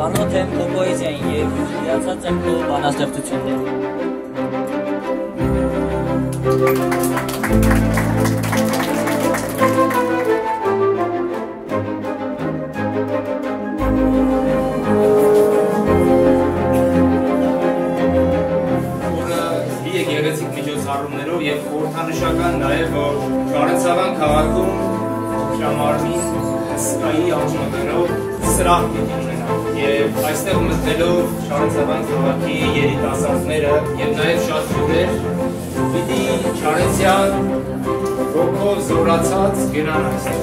ծանոթ եմ քո պոեզիային և հիացած եմ քո բանաստեղծություններին։ Միջոցառումներով և խորհրդանշական նաև որ Չարենցավան քաղաքում Շամարմին հսկայի անուններով սրահ պիտի ունենա և այստեղ մտնելով Չարենցավան քաղաքի երիտասարդները և նաև շատ հյուրեր պիտի Չարենցյան ռոքով զորացած գնան այստեղ։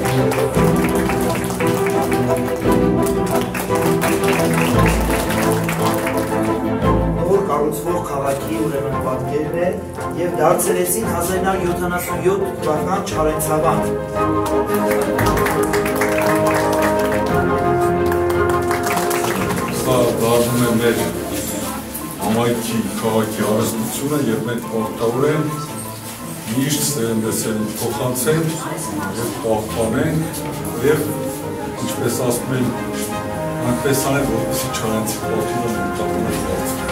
Կառուցվող քաղաքի ուրեմն պատկերն է և դարձրեցին 1977 թվական Չարենցավան։ Սա դառնում է մեր համայնքի քաղաքի հարստությունը և մենք պարտավոր ենք միշտ սերնդեսերունդ փոխանցենք և պահպանենք և ինչպես ասում են այնպես անենք, որպեսզի Չարենցի պատիվը մենք տառնանք բարձր։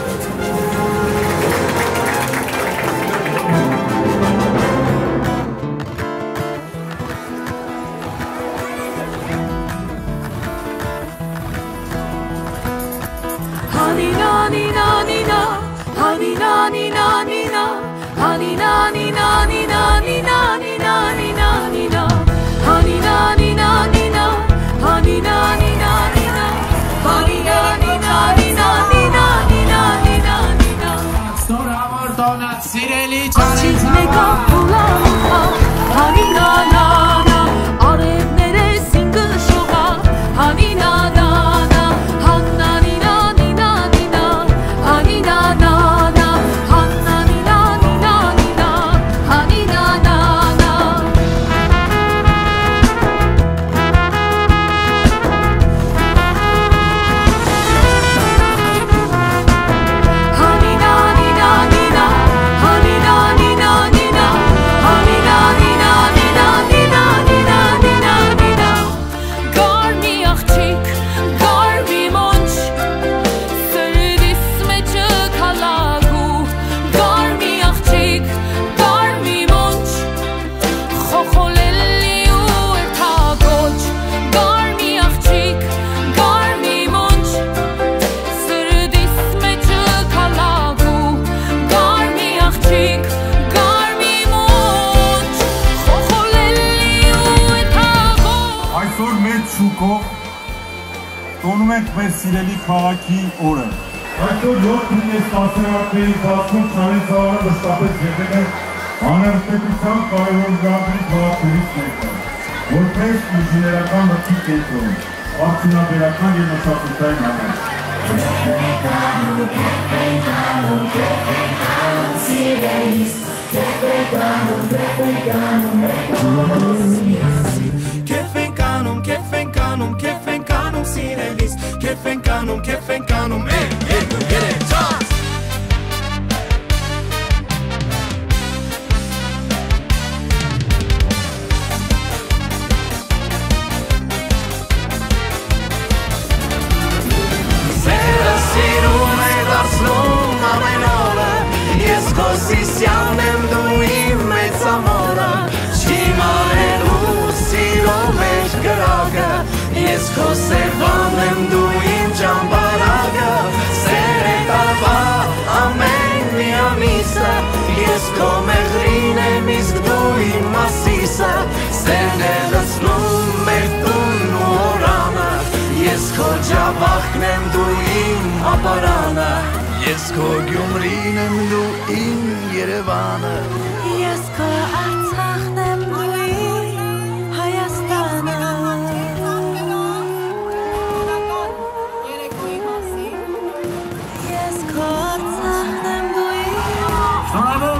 Տոնում ենք մեր սիրելի քաղաքի օրը։ Այսօր 7-ից 10-րդների ընթացքում Չարենցավանը մշտապես եղել է հանրապետության կարևոր գաղտնի քաղաքներից մեկը, որպես ինժեներական մտքի կենտրոն, արդյունաբերական և մշակութային համար։ Ես քո սերվան եմ դու իմ ճամբարակը, սեր է տարվա ամեն մի ամիսը, ես քո մեղրին եմ իսկ դու իմ մասիսը, սերն է լցնում մեր տունն ու օրանը, ես քո ջավախքն եմ դու իմ ապարանը, ես քո Գյումրին եմ դու իմ Երևանը, ես քո Արցախն եմ դու իմ Հայաստանը։ Շնորհավոր